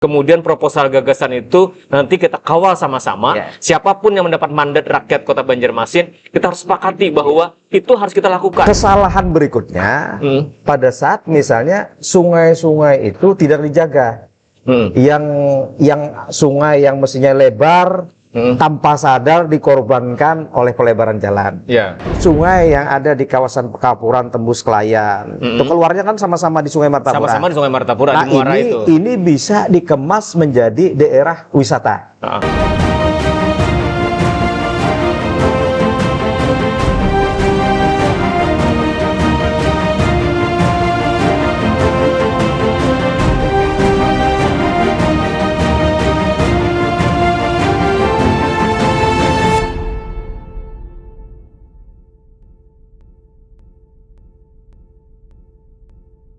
Kemudian proposal gagasan itu nanti kita kawal sama-sama. Siapapun yang mendapat mandat rakyat Kota Banjarmasin, kita harus sepakati bahwa itu harus kita lakukan. Kesalahan berikutnya, pada saat misalnya sungai-sungai itu tidak dijaga. Yang sungai yang mestinya lebar, tanpa sadar dikorbankan oleh pelebaran jalan. Sungai yang ada di kawasan Pekapuran tembus Klayan, itu keluarnya kan sama-sama di Sungai Martapura. Sama-sama di Sungai Martapura, nah, di muara itu. Ini bisa dikemas menjadi daerah wisata.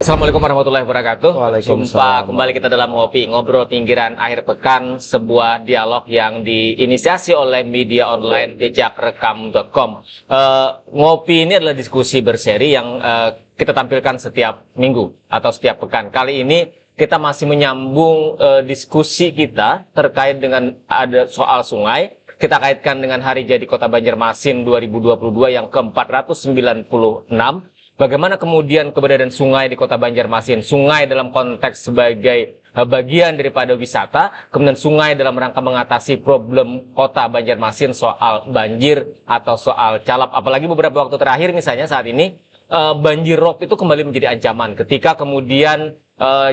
Assalamualaikum warahmatullahi wabarakatuh. Waalaikumsalam. Jumpa kembali kita dalam ngobrol pinggiran akhir pekan, sebuah dialog yang diinisiasi oleh media online jejakrekam.com. Ngopi ini adalah diskusi berseri yang kita tampilkan setiap minggu atau setiap pekan. Kali ini kita masih menyambung diskusi kita terkait dengan ada soal sungai. Kita kaitkan dengan Hari Jadi Kota Banjarmasin 2022 yang ke-496. Bagaimana kemudian keberadaan sungai di Kota Banjarmasin? Sungai dalam konteks sebagai bagian daripada wisata, kemudian sungai dalam rangka mengatasi problem Kota Banjarmasin soal banjir atau soal calap. Apalagi beberapa waktu terakhir misalnya saat ini, banjir rob itu kembali menjadi ancaman ketika kemudian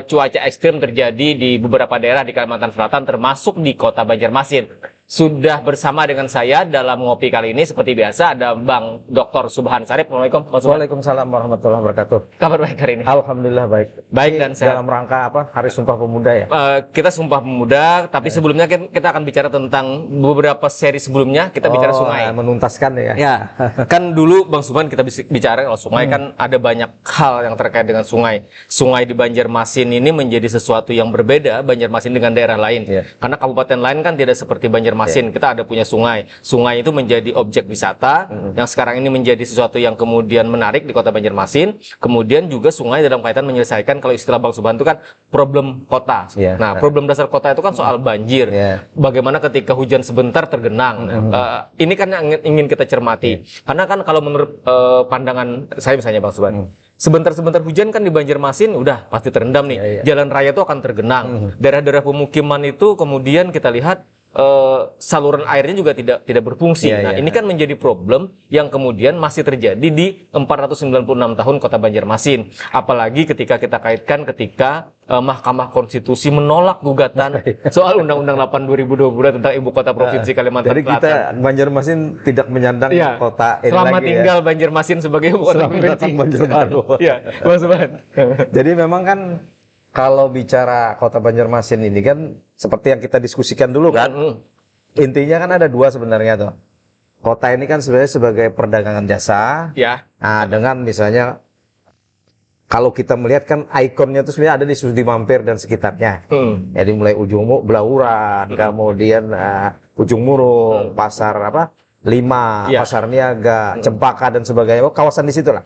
cuaca ekstrim terjadi di beberapa daerah di Kalimantan Selatan termasuk di Kota Banjarmasin. Sudah bersama dengan saya dalam ngopi kali ini seperti biasa ada Bang Dr. Subhan Sarip. Assalamualaikum. Waalaikumsalam warahmatullahi wabarakatuh. Kabar baik hari ini? Alhamdulillah baik. Baik dan sehat. Dalam rangka apa? Hari Sumpah Pemuda ya? Kita Sumpah Pemuda, tapi sebelumnya kita akan bicara tentang beberapa seri sebelumnya. Kita bicara sungai. Menuntaskan ya? Ya, kan dulu Bang Subhan kita bicara kalau sungai kan ada banyak hal yang terkait dengan sungai. Sungai di Banjarmasin ini menjadi sesuatu yang berbeda Banjarmasin dengan daerah lain. Karena kabupaten lain kan tidak seperti Banjarmasin. Kita ada punya sungai. Sungai itu menjadi objek wisata yang sekarang ini menjadi sesuatu yang kemudian menarik di Kota Banjarmasin. Kemudian juga sungai dalam kaitan menyelesaikan, kalau istilah Bang Subhan itu kan problem kota. Nah, problem dasar kota itu kan soal banjir. Bagaimana ketika hujan sebentar tergenang. Ini kan yang ingin kita cermati. Karena kan kalau menurut pandangan saya misalnya Bang Subhan, sebentar-sebentar hujan kan di Banjarmasin udah pasti terendam nih. Jalan raya itu akan tergenang. Daerah-daerah pemukiman itu kemudian kita lihat saluran airnya juga tidak berfungsi. Ini kan menjadi problem yang kemudian masih terjadi di 496 tahun Kota Banjarmasin. Apalagi ketika kita kaitkan ketika Mahkamah Konstitusi menolak gugatan soal Undang-Undang 8 2022 tentang Ibu Kota Provinsi Kalimantan Selatan. Jadi kita Banjarmasin tidak menyandang kota ini selama lagi tinggal Banjarmasin sebagai Ibu Kota Provinsi. Bang Subhan. Jadi memang kan kalau bicara Kota Banjarmasin ini kan seperti yang kita diskusikan dulu kan, intinya kan ada dua sebenarnya tuh. Kota ini kan sebenarnya sebagai perdagangan jasa. Nah, dengan misalnya kalau kita melihat kan ikonnya itu sebenarnya ada di Sudirman Mampir dan sekitarnya. Jadi mulai ujung Blauran, kemudian ujung Murung, pasar Lima, pasar Niaga, Cempaka dan sebagainya, kawasan di situ lah.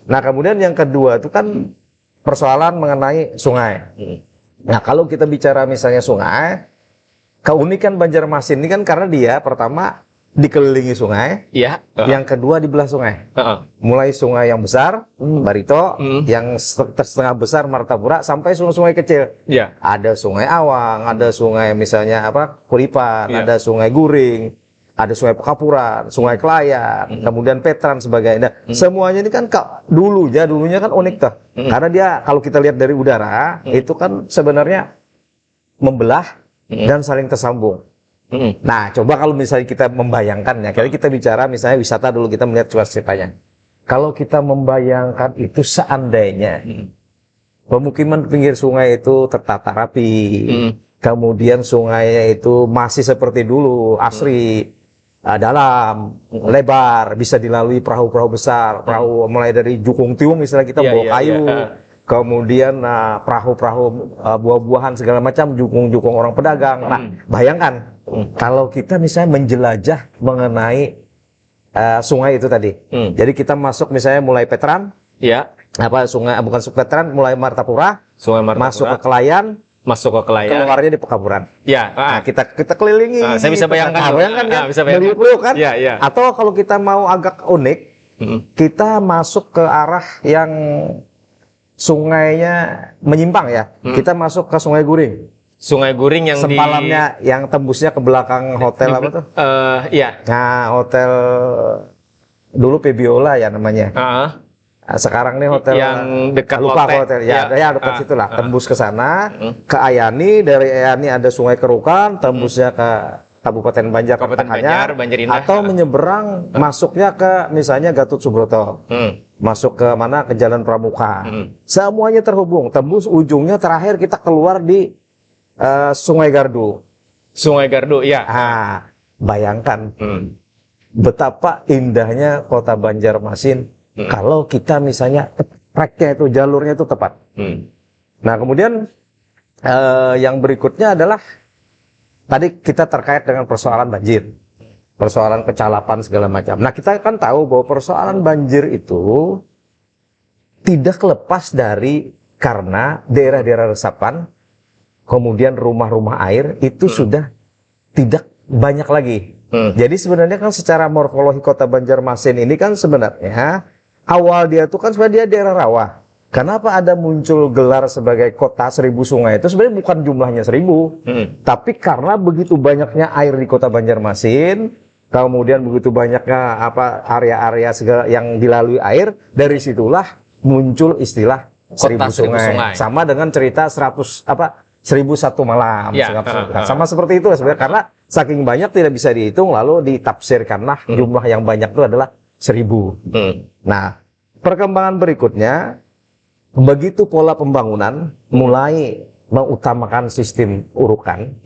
Nah, kemudian yang kedua itu kan persoalan mengenai sungai. Nah, kalau kita bicara misalnya sungai, keunikan Banjarmasin ini kan karena dia pertama dikelilingi sungai, yang kedua di belah sungai. Mulai sungai yang besar, Barito, yang setengah besar Martapura, sampai sungai-sungai kecil. Ada sungai Awang, ada sungai misalnya Kuripan, ada sungai Guring, ada sungai Pekapuran, sungai Klayan, kemudian Petran sebagainya. Semuanya ini kan dulunya kan unik tuh. Karena dia kalau kita lihat dari udara, itu kan sebenarnya membelah dan saling tersambung. Nah, coba kalau misalnya kita membayangkannya, kalau kita bicara misalnya wisata dulu, kita melihat cuacanya. Kalau kita membayangkan itu seandainya pemukiman pinggir sungai itu tertata rapi, kemudian sungainya itu masih seperti dulu, asri, dalam, lebar, bisa dilalui perahu-perahu besar, perahu mulai dari Jukung Tiung misalnya kita bawa kayu, kemudian perahu-perahu buah-buahan segala macam, jukung-jukung orang pedagang. Nah, bayangkan kalau kita misalnya menjelajah mengenai sungai itu tadi. Jadi kita masuk misalnya mulai Petran, sungai bukan Petran, mulai Martapura, masuk ke Klayan, masuk ke Kelayan. keluarnya di Pekaburan. Ya, Nah, kita kelilingi. saya bisa bayangkan. Bayangkan kan? Bisa bayangkan. Meliuk-liuk kan? Iya, iya. Atau kalau kita mau agak unik, kita masuk ke arah yang sungainya menyimpang ya. Kita masuk ke Sungai Guring. Sungai Guring yang Sempalannya yang tembusnya ke belakang hotel apa tuh? Iya. Nah, hotel dulu Pebiola ya namanya. Heeh. Nah, sekarang nih hotel Yang dekat lupa Lotte. hotel ya, Ya. ya dekat situ lah. Tembus ke sana, ke Ayani, dari Ayani ada Sungai Kerukan, tembusnya ke Kabupaten Banjar, Kabupaten Kartanyar, Banjar, Banjar Indah. atau menyeberang masuknya ke misalnya Gatot Subroto, masuk ke mana ke Jalan Pramuka, semuanya terhubung. Tembus ujungnya terakhir kita keluar di Sungai Gardu. Sungai Gardu, ya. Ah, bayangkan betapa indahnya kota Banjarmasin kalau kita misalnya tracknya itu jalurnya itu tepat. Nah kemudian yang berikutnya adalah tadi kita terkait dengan persoalan banjir, persoalan kecalapan segala macam. Nah kita kan tahu bahwa persoalan banjir itu tidak lepas dari karena daerah-daerah resapan, kemudian rumah-rumah air itu sudah tidak banyak lagi. Jadi sebenarnya kan secara morfologi kota Banjarmasin ini kan sebenarnya awal dia itu kan sebenarnya dia daerah rawa. Kenapa ada muncul gelar sebagai kota 1000 sungai itu sebenarnya bukan jumlahnya 1000, tapi karena begitu banyaknya air di kota Banjarmasin, kemudian begitu banyaknya area-area segala yang dilalui air, dari situlah muncul istilah 1000 sungai. Sama dengan cerita 1001 malam. Ya, sama seperti itu sebenarnya karena saking banyak tidak bisa dihitung lalu ditafsirkanlah jumlah yang banyak itu adalah 1000. Nah, perkembangan berikutnya begitu pola pembangunan mulai mengutamakan sistem urukan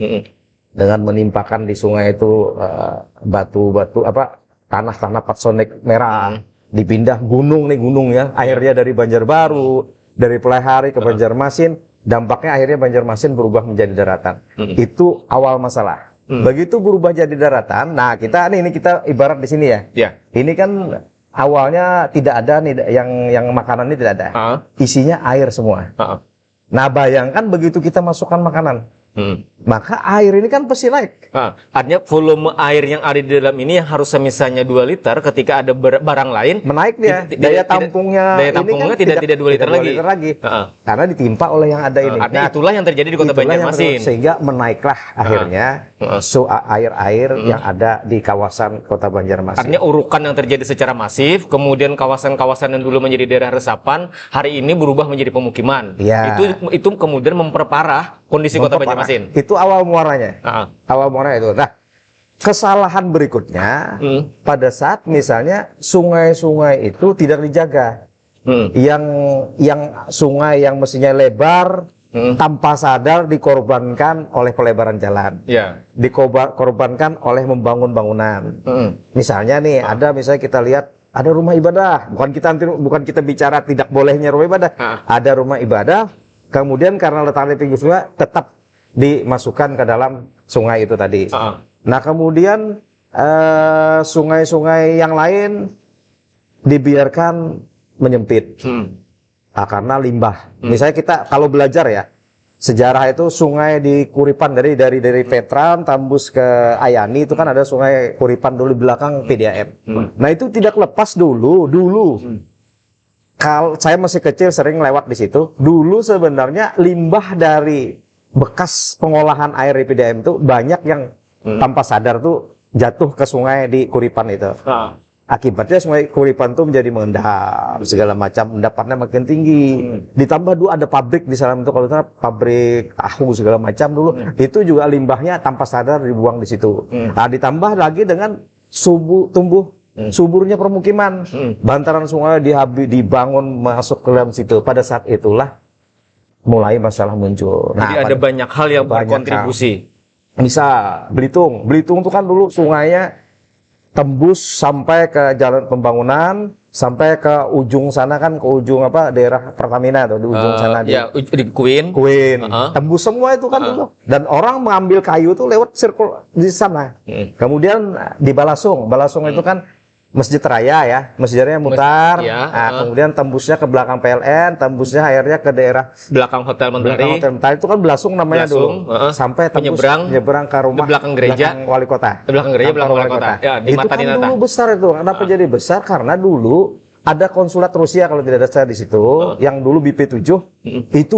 dengan menimpakan di sungai itu batu-batu tanah-tanah patsonik merah, dipindah gunung ya, akhirnya dari Banjarbaru, dari Pelehari ke Banjarmasin, dampaknya akhirnya Banjarmasin berubah menjadi daratan. Itu awal masalah. Begitu berubah jadi daratan, nah ini kita ibarat di sini ya. Ini kan awalnya tidak ada nih yang makanan ini tidak ada. Isinya air semua. Nah, bayangkan begitu kita masukkan makanan. Maka air ini kan pasti naik. Artinya volume air yang ada di dalam ini yang harusnya misalnya 2 liter, ketika ada barang lain menaik dia. Daya tampungnya tidak 2 liter lagi. Karena ditimpa oleh yang ada ini. Artinya itulah yang terjadi di kota Banjarmasin. Sehingga menaiklah akhirnya air-air yang ada di kawasan kota Banjarmasin. Artinya urukan yang terjadi secara masif, kemudian kawasan-kawasan yang dulu menjadi daerah resapan, hari ini berubah menjadi pemukiman. Itu kemudian memperparah kondisi kota Banjarmasin. Itu awal muaranya. Awal muaranya itu. Nah, kesalahan berikutnya pada saat misalnya sungai-sungai itu tidak dijaga. Yang sungai yang mestinya lebar tanpa sadar dikorbankan oleh pelebaran jalan. Dikorbankan oleh membangun bangunan. Misalnya nih ada misalnya kita lihat ada rumah ibadah. Bukan kita bicara tidak bolehnya rumah ibadah. Ada rumah ibadah. Kemudian karena letaknya pinggir sungai tetap dimasukkan ke dalam sungai itu tadi. Nah kemudian sungai-sungai yang lain dibiarkan menyempit karena limbah. Misalnya kita kalau belajar ya sejarah itu sungai di Kuripan dari Veteran tembus ke Ayani itu kan ada sungai Kuripan dulu di belakang PDAM. Nah itu tidak lepas dulu. Kalau saya masih kecil sering lewat di situ. Dulu sebenarnya limbah dari bekas pengolahan air di PDAM itu banyak yang tanpa sadar tuh jatuh ke sungai di Kuripan itu. Akibatnya sungai Kuripan tuh menjadi mengendap segala macam, endapannya makin tinggi. Ditambah dulu ada pabrik di sana itu, kalau pabrik tahu segala macam dulu, itu juga limbahnya tanpa sadar dibuang di situ. Nah, ditambah lagi dengan suburnya permukiman, bantaran sungai dibangun masuk ke dalam situ. Pada saat itulah mulai masalah muncul. Jadi ada banyak hal yang berkontribusi. Bisa Belitung itu kan dulu sungainya tembus sampai ke jalan pembangunan, sampai ke ujung sana kan, ke ujung daerah Pertamina tuh di ujung sana di Queen. Tembus semua itu kan dulu. Dan orang mengambil kayu tuh lewat sirkul di sana. Kemudian di Balasung itu kan Masjid Raya ya, masjidnya mutar, ya, kemudian tembusnya ke belakang PLN, tembusnya akhirnya ke daerah belakang Hotel Mentari. Hotel Mentari itu kan Belasung namanya Belasung, dulu, sampai tembus nyebrang ke rumah belakang gereja, belakang wali kota, belakang gereja, belakang wali kota. Ya, di itu Mata kan Dinata. dulu besar itu, kenapa jadi besar? Karena dulu ada konsulat Rusia kalau tidak ada salah di situ, yang dulu BP7 itu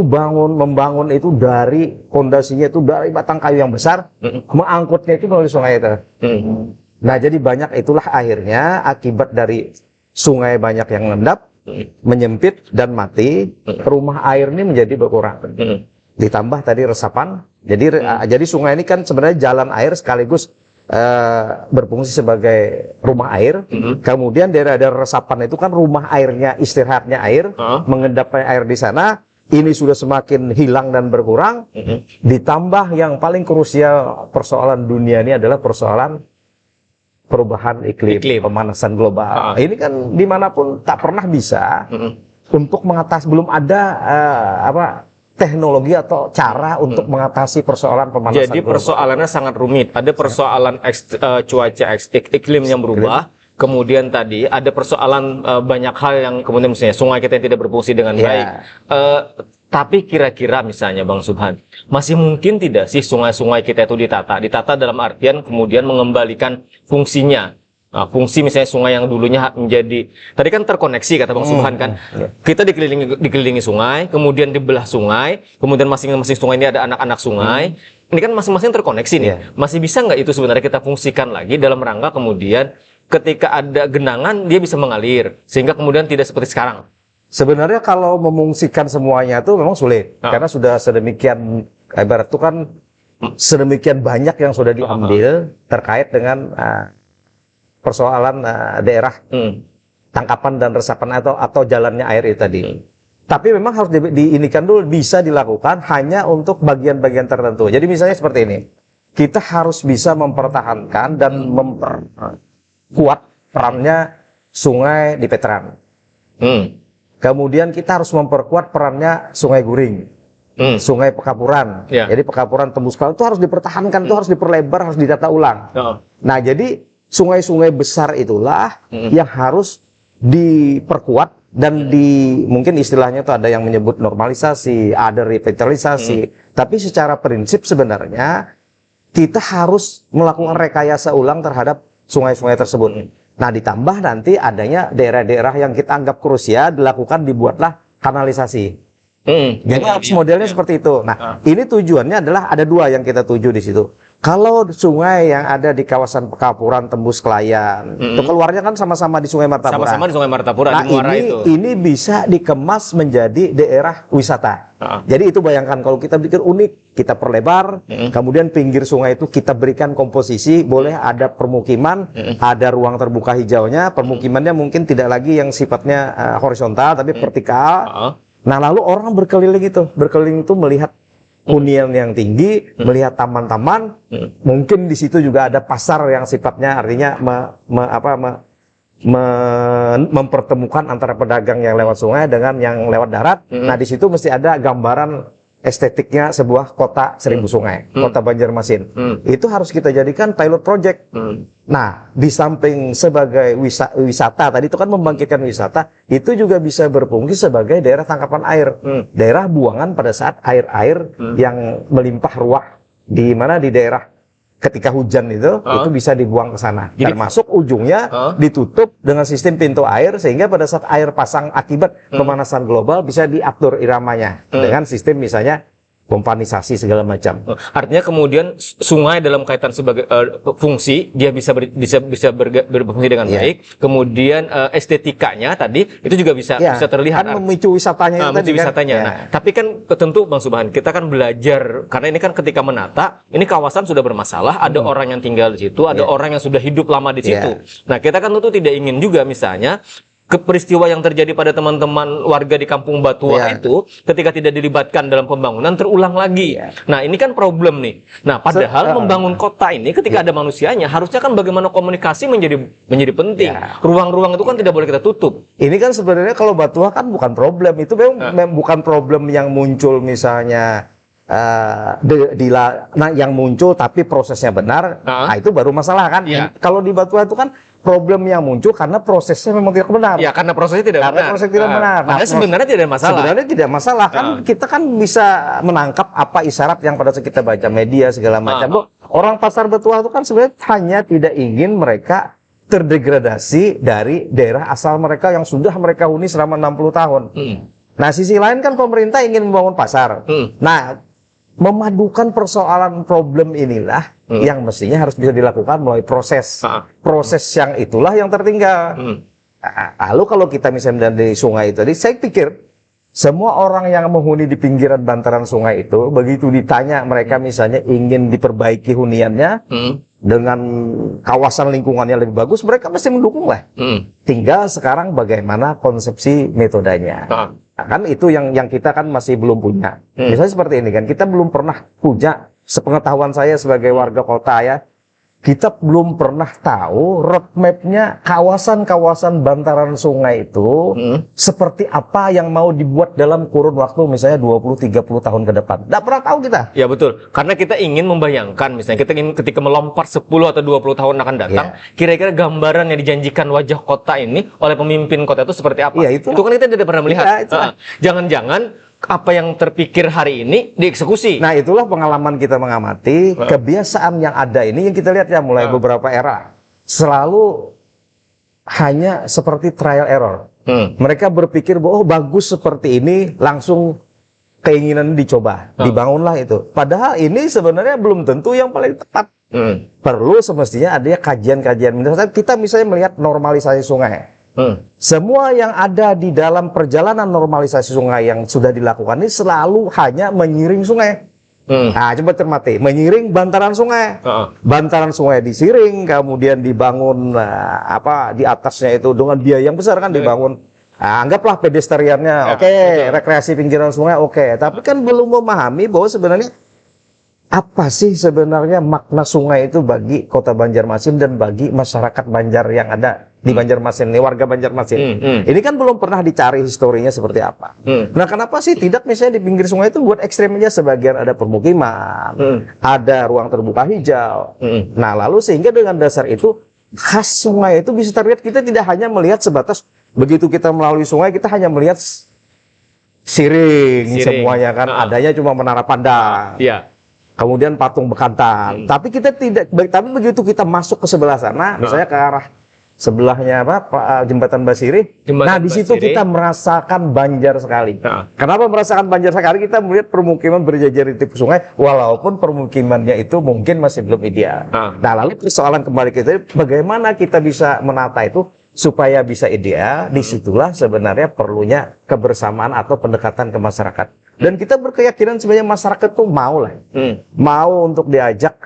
membangun itu dari fondasinya itu dari batang kayu yang besar, mengangkutnya itu melalui sungai itu. Nah, jadi banyak itulah akhirnya akibat dari sungai banyak yang mengendap, menyempit dan mati, rumah air ini menjadi berkurang. Ditambah tadi resapan. Jadi sungai ini kan sebenarnya jalan air sekaligus berfungsi sebagai rumah air. Kemudian daerah-daerah resapan itu kan rumah airnya, istirahatnya air, mengendapnya air di sana. Ini sudah semakin hilang dan berkurang. Ditambah yang paling krusial persoalan dunia ini adalah persoalan perubahan iklim, pemanasan global. Ini kan dimanapun tak pernah bisa untuk mengatasi, belum ada teknologi atau cara untuk mengatasi persoalan pemanasan global. Jadi persoalannya sangat rumit. Ada persoalan cuaca iklim yang berubah. Kemudian tadi ada persoalan banyak hal yang kemudian misalnya sungai kita yang tidak berfungsi dengan baik. Tapi kira-kira misalnya Bang Subhan, masih mungkin tidak sih sungai-sungai kita itu ditata? Ditata dalam artian kemudian mengembalikan fungsinya. Nah, fungsi misalnya sungai yang dulunya menjadi, tadi kan terkoneksi kata Bang Subhan kan, kita dikelilingi sungai, kemudian dibelah sungai, kemudian masing-masing sungai ini ada anak-anak sungai, ini kan masing-masing terkoneksi nih. Masih bisa nggak itu sebenarnya kita fungsikan lagi dalam rangka kemudian ketika ada genangan dia bisa mengalir, sehingga kemudian tidak seperti sekarang? Sebenarnya kalau memungsikan semuanya itu memang sulit, karena sudah sedemikian, ibarat itu kan sedemikian banyak yang sudah diambil terkait dengan persoalan daerah tangkapan dan resapan atau jalannya air itu tadi. Tapi memang harus diinikan dulu, bisa dilakukan hanya untuk bagian-bagian tertentu. Jadi misalnya seperti ini, kita harus bisa mempertahankan dan memperkuat perannya sungai di Veteran. Kemudian kita harus memperkuat perannya Sungai Guring, Sungai Pekapuran. Jadi Pekapuran tembus itu harus dipertahankan, itu harus diperlebar, harus didata ulang. Nah, jadi sungai-sungai besar itulah yang harus diperkuat dan mungkin istilahnya itu ada yang menyebut normalisasi, ada revitalisasi. Tapi secara prinsip sebenarnya kita harus melakukan rekayasa ulang terhadap sungai-sungai tersebut. Nah, ditambah nanti adanya daerah-daerah yang kita anggap krusial, dibuatlah kanalisasi. Jadi harus modelnya seperti itu. Nah, ini tujuannya adalah ada dua yang kita tuju di situ. Kalau sungai yang ada di kawasan Pekapuran tembus Kelayan, itu keluarnya kan sama-sama di Sungai Martapura. Sama-sama di Sungai Martapura, nah, di Muara itu. Ini bisa dikemas menjadi daerah wisata. Jadi itu bayangkan kalau kita bikin unik, kita perlebar, kemudian pinggir sungai itu kita berikan komposisi, boleh ada permukiman, ada ruang terbuka hijaunya, permukimannya mungkin tidak lagi yang sifatnya horizontal, tapi vertikal. Nah, lalu orang berkeliling itu melihat hunian yang tinggi, melihat taman-taman, mungkin di situ juga ada pasar yang sifatnya artinya mempertemukan antara pedagang yang lewat sungai dengan yang lewat darat. Nah, di situ mesti ada gambaran estetiknya sebuah kota seribu sungai, kota Banjarmasin. Itu harus kita jadikan pilot project. Nah, di samping sebagai wisata, tadi itu kan membangkitkan wisata, itu juga bisa berfungsi sebagai daerah tangkapan air, daerah buangan pada saat air-air yang melimpah ruah di mana di daerah ketika hujan itu bisa dibuang ke sana. Termasuk ujungnya ditutup dengan sistem pintu air sehingga pada saat air pasang akibat pemanasan global bisa diatur iramanya dengan sistem misalnya pompanisasi segala macam. Artinya kemudian sungai dalam kaitan sebagai fungsi dia bisa berfungsi dengan baik. Kemudian estetikanya tadi itu juga bisa terlihat. Kan memicu wisatanya tadi kan. Nah, tapi kan tentu Bang Subhan kita kan belajar karena ini kan ketika menata ini kawasan sudah bermasalah, ada orang yang tinggal di situ, ada orang yang sudah hidup lama di situ. Nah, kita kan tentu tidak ingin juga misalnya peristiwa yang terjadi pada teman-teman warga di Kampung Batua itu ketika tidak dilibatkan dalam pembangunan terulang lagi. Nah, ini kan problem nih. Nah, padahal membangun kota ini ketika ada manusianya harusnya kan bagaimana komunikasi menjadi penting. Ruang-ruang itu kan tidak boleh kita tutup. Ini kan sebenarnya kalau Batua kan bukan problem, itu memang bukan problem yang muncul misalnya yang muncul tapi prosesnya benar, nah itu baru masalah kan. Kalau di Batuah itu kan problem yang muncul karena prosesnya memang tidak benar. Ya, karena prosesnya tidak benar. Proses tidak benar. Padahal sebenarnya tidak masalah. Sebenarnya tidak masalah kan, kita kan bisa menangkap apa isyarat yang pada saat kita baca media segala macam. Orang pasar Batuah itu kan sebenarnya hanya tidak ingin mereka terdegradasi dari daerah asal mereka yang sudah mereka huni selama 60 tahun. Nah, sisi lain kan pemerintah ingin membangun pasar. Nah, memadukan persoalan problem inilah yang mestinya harus bisa dilakukan melalui proses. Proses yang itulah yang tertinggal. Lalu kalau kita misalnya dari sungai tadi, saya pikir semua orang yang menghuni di pinggiran bantaran sungai itu, begitu ditanya mereka misalnya ingin diperbaiki huniannya dengan kawasan lingkungan yang lebih bagus, mereka pasti mendukung lah. Tinggal sekarang bagaimana konsepsi metodenya. Nah, kan itu yang kita kan masih belum punya. Misalnya seperti ini kan, kita belum pernah punya, sepengetahuan saya sebagai warga kota ya, kita belum pernah tahu roadmap-nya kawasan-kawasan bantaran sungai itu seperti apa yang mau dibuat dalam kurun waktu misalnya 20-30 tahun ke depan. Nggak pernah tahu kita. Ya betul, karena kita ingin membayangkan misalnya kita ingin ketika melompat 10 atau 20 tahun akan datang, kira-kira gambaran yang dijanjikan wajah kota ini oleh pemimpin kota itu seperti apa. Itu kan kita tidak pernah melihat. Jangan-jangan apa yang terpikir hari ini dieksekusi. Nah, itulah pengalaman kita mengamati kebiasaan yang ada ini yang kita lihat ya mulai beberapa era selalu hanya seperti trial error. Mereka berpikir bahwa bagus seperti ini langsung keinginan dicoba, dibangunlah itu. Padahal ini sebenarnya belum tentu yang paling tepat. Perlu semestinya ada kajian-kajian. Misalnya kita melihat normalisasi sungai. Semua yang ada di dalam perjalanan normalisasi sungai yang sudah dilakukan ini selalu hanya menyiring sungai. Nah, coba cermati, menyiring bantaran sungai. Bantaran sungai disiring, kemudian dibangun di atasnya itu dengan biaya yang besar kan dibangun. Anggaplah pedestriannya, rekreasi pinggiran sungai, tapi kan belum memahami bahwa sebenarnya apa sih sebenarnya makna sungai itu bagi kota Banjarmasin dan bagi masyarakat Banjar yang ada di Banjarmasin, warga Banjarmasin. Ini kan belum pernah dicari historinya seperti apa. Nah, kenapa sih tidak misalnya di pinggir sungai itu buat ekstrem aja, sebagian ada permukiman, ada ruang terbuka hijau. Nah, lalu sehingga dengan dasar itu khas sungai itu bisa terlihat, kita tidak hanya melihat sebatas begitu kita melalui sungai kita hanya melihat siring. Semuanya kan adanya cuma menara pandang. Kemudian patung bekantan. Tapi kita tidak, tapi begitu kita masuk ke sebelah sana, misalnya ke arah sebelahnya Jembatan Basiri. Nah, di situ kita merasakan Banjar sekali. Kenapa merasakan Banjar sekali? Kita melihat permukiman berjajar di tepi sungai, walaupun permukimannya itu mungkin masih belum ideal. Nah, lalu persoalan kembali kita, bagaimana kita bisa menata itu supaya bisa ideal? Disitulah sebenarnya perlunya kebersamaan atau pendekatan ke masyarakat. Dan kita berkeyakinan sebenarnya masyarakat tuh mau lah, mau untuk diajak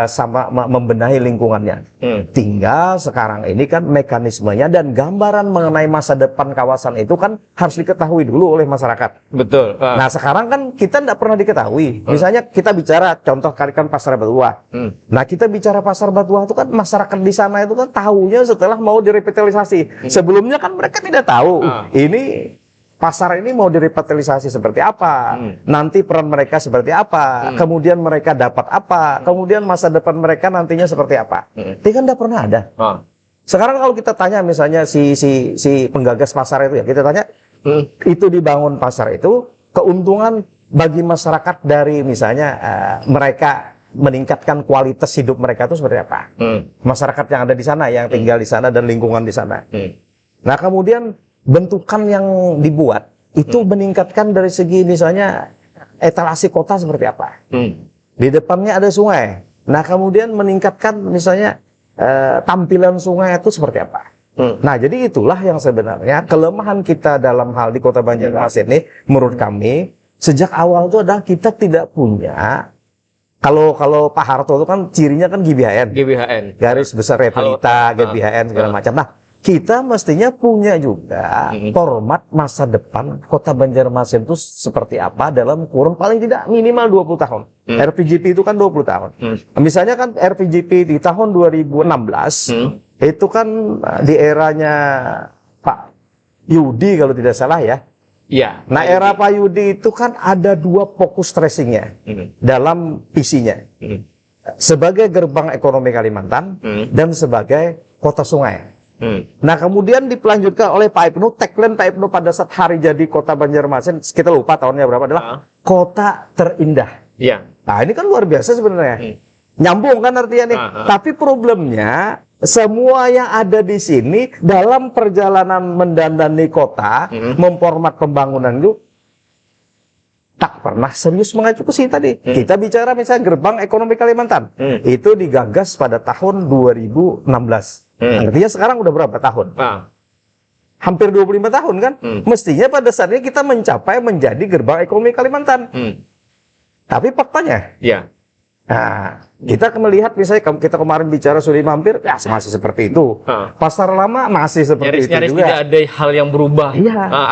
sama membenahi lingkungannya. Tinggal sekarang ini kan mekanismenya dan gambaran mengenai masa depan kawasan itu kan harus diketahui dulu oleh masyarakat. Betul. Nah, sekarang kan kita tidak pernah diketahui. Misalnya kita bicara contoh karikan pasar Batuah. Nah, kita bicara pasar Batuah itu kan masyarakat di sana itu kan tahunya setelah mau direvitalisasi. Sebelumnya kan mereka tidak tahu ini pasar ini mau direvitalisasi seperti apa, nanti peran mereka seperti apa, kemudian mereka dapat apa, kemudian masa depan mereka nantinya seperti apa. Itu kan tidak pernah ada. Sekarang kalau kita tanya misalnya si penggagas pasar itu ya, kita tanya itu dibangun pasar itu, keuntungan bagi masyarakat dari misalnya mereka meningkatkan kualitas hidup mereka itu seperti apa? Masyarakat yang ada di sana, yang tinggal di sana dan lingkungan di sana. Nah, kemudian bentukan yang dibuat itu meningkatkan dari segi misalnya etalase kota seperti apa. Di depannya ada sungai. Nah, kemudian meningkatkan misalnya tampilan sungai itu seperti apa. Nah, jadi itulah yang sebenarnya kelemahan kita dalam hal di kota Banjarmasin ini menurut kami sejak awal itu adalah kita tidak punya. Kalau Pak Harto itu kan cirinya kan GBHN. Garis besar realita, GBHN segala macam. Nah, kita mestinya punya juga format masa depan kota Banjarmasin itu seperti apa dalam kurun paling tidak minimal 20 tahun. RPJP itu kan 20 tahun. Misalnya kan RPJP di tahun 2016 itu kan di eranya Pak Yudi kalau tidak salah ya. Iya. Nah, era Pak Yudi itu kan ada dua fokus tracingnya dalam visinya. Sebagai gerbang ekonomi Kalimantan dan sebagai kota sungai. Nah, kemudian dipelanjutkan oleh Pak Ibnu, tagline Pak Ibnu pada saat hari jadi kota Banjarmasin, kita lupa tahunnya berapa, adalah kota terindah. Iya. Nah, ini kan luar biasa sebenarnya. Nyambung kan artinya nih. Tapi problemnya, semua yang ada di sini dalam perjalanan mendandani kota, memformat pembangunan itu, tak pernah serius mengacu ke sini tadi. Kita bicara misalnya gerbang ekonomi Kalimantan. Itu digagas pada tahun 2016. Artinya sekarang udah berapa tahun? Hampir 25 tahun kan? Mestinya pada saat ini kita mencapai menjadi gerbang ekonomi Kalimantan. Tapi faktanya, nah, kita melihat misalnya kita kemarin bicara Sudi Mampir, ya masih seperti itu. Pasar Lama masih seperti itu juga. Tidak ada hal yang berubah.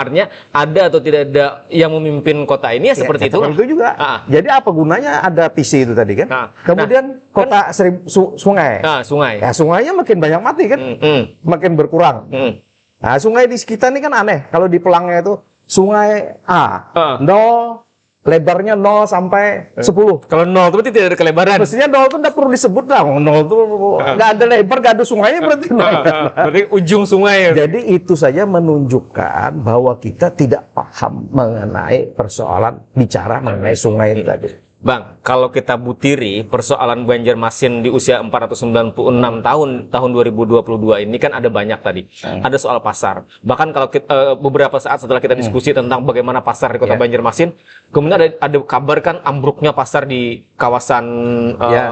Artinya ada atau tidak ada yang memimpin kota ini ya seperti itu. Seperti itu juga. Jadi apa gunanya ada visi itu tadi kan? Kemudian kota sungai. Sungai. Ya sungainya makin banyak mati kan? Makin berkurang. Nah, sungai di sekitar ini kan aneh. Kalau di pelangnya itu sungai A, 0, lebarnya 0 sampai 10. Kalau 0 itu berarti tidak ada kelebaran. Mestinya 0 itu tidak perlu disebut lah. 0 itu nggak ada lebar, nggak ada sungainya berarti 0. Berarti ujung sungai. Jadi itu saja menunjukkan bahwa kita tidak paham mengenai persoalan bicara mengenai sungai itu tadi. Bang, kalau kita butiri persoalan Banjarmasin di usia 496 tahun 2022 ini kan ada banyak tadi. Ada soal pasar. Bahkan kalau kita, beberapa saat setelah kita diskusi tentang bagaimana pasar di kota Banjarmasin, kemudian ada kabar kan ambruknya pasar di kawasan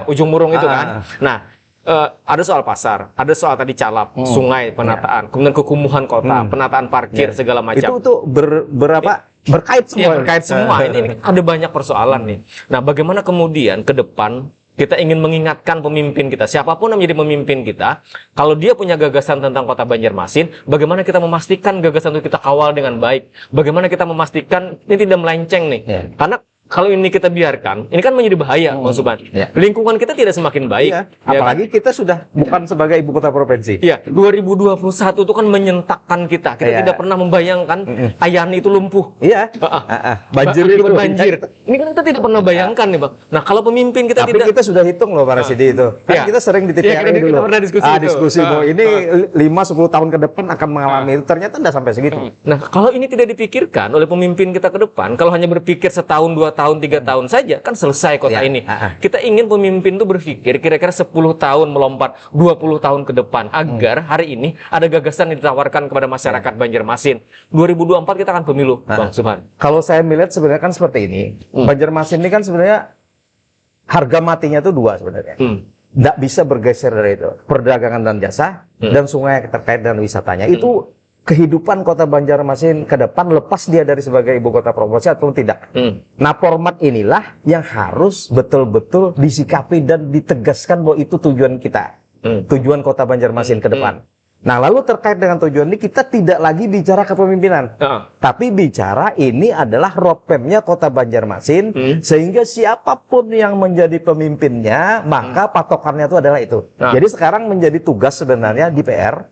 Ujung Murung itu kan. Nah, ada soal pasar, ada soal tadi calap, sungai, penataan, kemudian kekumuhan kota, penataan parkir, segala macam. Itu berkait semua. Berkait semua. Ini ada banyak persoalan nih. Nah, bagaimana kemudian ke depan kita ingin mengingatkan pemimpin kita, siapapun yang menjadi pemimpin kita, kalau dia punya gagasan tentang kota Banjarmasin, bagaimana kita memastikan gagasan itu kita kawal dengan baik? Bagaimana kita memastikan ini tidak melenceng nih? Karena kalau ini kita biarkan, ini kan menjadi bahaya, Bang Suban. Lingkungan kita tidak semakin baik. Apalagi kita sudah bukan sebagai ibu kota provinsi. 2021 itu kan menyentakkan kita. Kita tidak pernah membayangkan Ayani itu lumpuh. Banjir itu. Banjir. Ini kan kita tidak pernah bayangkan nih, Bang. Nah, kalau pemimpin kita tapi tidak... kita sudah hitung loh, Pak Rasidi itu. Kan kita sering di TVRI dulu. Kita pernah diskusi bahwa ini 5-10 tahun ke depan akan mengalami itu. Ternyata tidak sampai segitu. Nah, kalau ini tidak dipikirkan oleh pemimpin kita ke depan, kalau hanya berpikir setahun, 2 tahun, 3 tahun saja, kan selesai kota ini. Kita ingin pemimpin itu berpikir kira-kira 10 tahun melompat 20 tahun ke depan, agar hari ini ada gagasan yang ditawarkan kepada masyarakat Banjarmasin. 2024 kita akan pemilu, Bang Suman. Kalau saya melihat sebenarnya kan seperti ini. Banjarmasin ini kan sebenarnya harga matinya itu 2 sebenarnya. Tidak bisa bergeser dari itu. Perdagangan dan jasa, dan sungai terkait dengan wisatanya. Itu kehidupan kota Banjarmasin ke depan, lepas dia dari sebagai ibu kota provinsi atau tidak. Nah, format inilah yang harus betul-betul disikapi dan ditegaskan bahwa itu tujuan kita. Tujuan kota Banjarmasin ke depan. Nah, lalu terkait dengan tujuan ini, kita tidak lagi bicara kepemimpinan. Tapi bicara ini adalah roadmap-nya kota Banjarmasin, sehingga siapapun yang menjadi pemimpinnya, maka patokannya itu adalah itu. Jadi sekarang menjadi tugas sebenarnya di PR,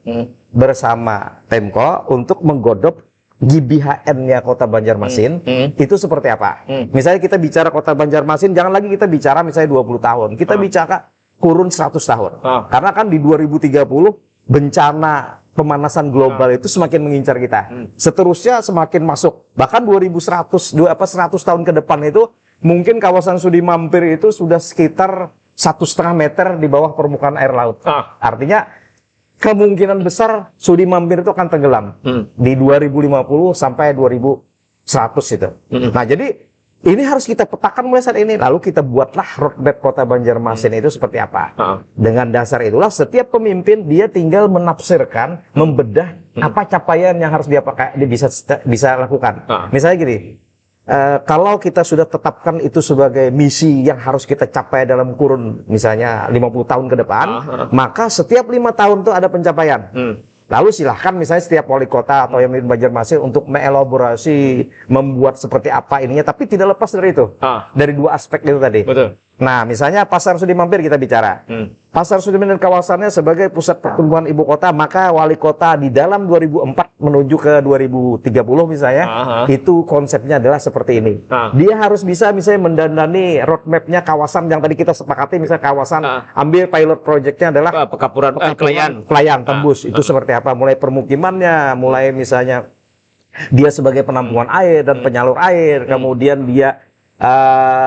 bersama Pemko, untuk menggodok GBHN-nya kota Banjarmasin, itu seperti apa. Misalnya kita bicara kota Banjarmasin, jangan lagi kita bicara misalnya 20 tahun. Kita bicara kurun 100 tahun. Karena kan di 2030, bencana pemanasan global itu semakin mengincar kita. Seterusnya semakin masuk. Bahkan 100 tahun ke depan itu mungkin kawasan Sudi Mampir itu sudah sekitar 1,5 meter di bawah permukaan air laut. Artinya kemungkinan besar Sudi Mampir itu akan tenggelam di 2050 sampai 2100 itu. Nah, jadi ini harus kita petakan mulai saat ini. Lalu kita buatlah roadmap kota Banjarmasin itu seperti apa. Dengan dasar itulah setiap pemimpin dia tinggal menafsirkan, membedah apa capaian yang harus dia bisa lakukan. Misalnya gini, kalau kita sudah tetapkan itu sebagai misi yang harus kita capai dalam kurun misalnya 50 tahun ke depan, maka setiap 5 tahun itu ada pencapaian. Lalu silahkan misalnya setiap wali kota atau yang memimpin Banjarmasin untuk mengelaborasi, membuat seperti apa ininya, tapi tidak lepas dari itu. Dari 2 aspek itu tadi. Nah, misalnya Pasar Sudi Mampir kita bicara. Pasar Sudi Mampir dan kawasannya sebagai pusat pertumbuhan ibu kota, maka wali kota di dalam 2004 menuju ke 2030 misalnya, itu konsepnya adalah seperti ini. Dia harus bisa misalnya mendandani roadmap-nya kawasan yang tadi kita sepakati, misalnya kawasan ambil pilot project-nya adalah Kelayan Tembus. Itu seperti apa? Mulai permukimannya, mulai misalnya dia sebagai penampungan air dan penyalur air, kemudian dia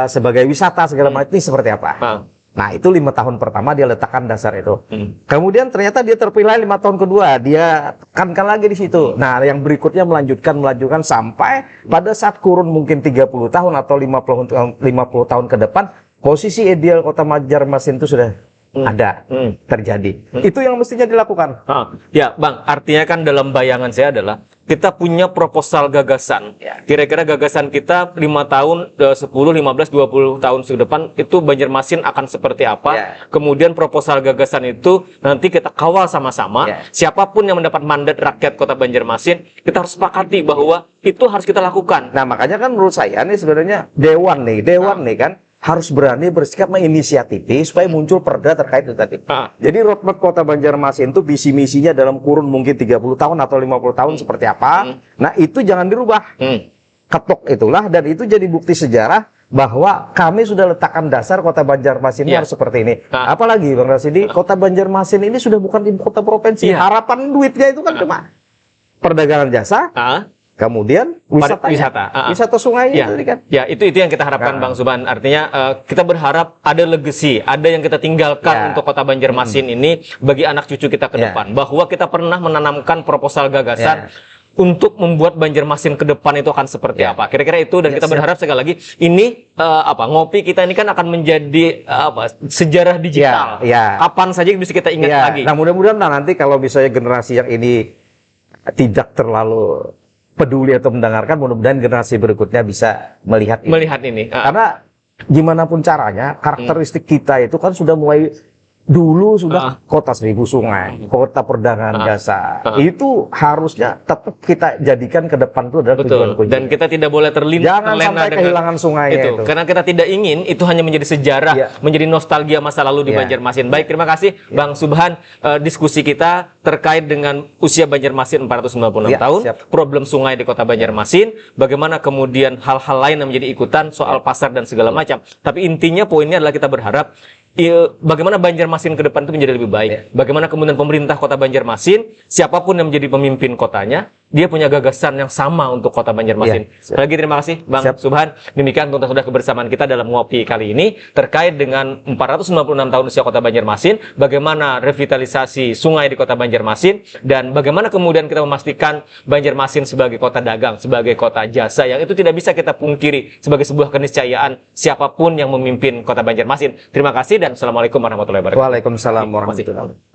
sebagai wisata segala macam, ini seperti apa? Nah, itu 5 tahun pertama dia letakkan dasar itu. Kemudian ternyata dia terpilih 5 tahun kedua, dia tekankan lagi di situ. Nah, yang berikutnya melanjutkan sampai pada saat kurun mungkin 30 tahun atau 50 tahun ke depan, posisi ideal kota Banjarmasin itu sudah ada terjadi. Itu yang mestinya dilakukan. Ya, Bang, artinya kan dalam bayangan saya adalah kita punya proposal gagasan. Kira-kira gagasan kita 5 tahun, 10, 15, 20 tahun ke depan itu Banjarmasin akan seperti apa. Kemudian proposal gagasan itu nanti kita kawal sama-sama. Siapapun yang mendapat mandat rakyat kota Banjarmasin, kita harus sepakati bahwa itu harus kita lakukan. Nah, makanya kan menurut saya nih sebenarnya dewan nih kan harus berani bersikap menginisiatifi supaya muncul perda terkait itu tadi. Jadi roadmap kota Banjarmasin itu visi misinya dalam kurun mungkin 30 tahun atau 50 tahun seperti apa. Nah, itu jangan dirubah. Ketok itulah, dan itu jadi bukti sejarah bahwa kami sudah letakkan dasar kota Banjarmasin harus seperti ini. Apalagi Bang Rasidi, kota Banjarmasin ini sudah bukan ibu kota provinsi. Harapan duitnya itu kan cuma perdagangan jasa. Kemudian wisata sungainya tadi kan. Ya, itu yang kita harapkan Bang Subhan. Artinya kita berharap ada legacy, ada yang kita tinggalkan untuk kota Banjarmasin ini bagi anak cucu kita ke depan. Bahwa kita pernah menanamkan proposal gagasan untuk membuat Banjarmasin ke depan itu akan seperti apa. Kira-kira itu, dan kita berharap sekali lagi ini ngopi kita ini kan akan menjadi sejarah digital. Kapan saja bisa kita ingat lagi. Nah, mudah-mudahan nanti kalau misalnya generasi yang ini tidak terlalu peduli atau mendengarkan, mudah-mudahan generasi berikutnya bisa melihat ini. Karena gimana pun caranya, karakteristik kita itu kan sudah mulai dulu sudah kota 1000 sungai, kota perdagangan jasa. Itu harusnya tetap kita jadikan ke depan itu adalah tujuan kunci. Dan kita tidak boleh jangan sampai kehilangan sungai itu. Karena kita tidak ingin itu hanya menjadi sejarah, menjadi nostalgia masa lalu di Banjarmasin. Baik, terima kasih Bang Subhan, diskusi kita terkait dengan usia Banjarmasin 496 tahun, problem sungai di kota Banjarmasin, bagaimana kemudian hal-hal lain yang menjadi ikutan soal pasar dan segala macam. Tapi intinya poinnya adalah kita berharap bagaimana Banjarmasin ke depan itu menjadi lebih baik. Bagaimana kemudian pemerintah kota Banjarmasin, siapapun yang menjadi pemimpin kotanya, dia punya gagasan yang sama untuk kota Banjarmasin. Lagi terima kasih Bang Subhan. Demikian untuk sudah kebersamaan kita dalam ngopi kali ini terkait dengan 496 tahun usia kota Banjarmasin, bagaimana revitalisasi sungai di kota Banjarmasin, dan bagaimana kemudian kita memastikan Banjarmasin sebagai kota dagang, sebagai kota jasa yang itu tidak bisa kita pungkiri sebagai sebuah keniscayaan siapapun yang memimpin kota Banjarmasin. Terima kasih dan Assalamualaikum warahmatullahi wabarakatuh. Waalaikumsalam warahmatullahi wabarakatuh.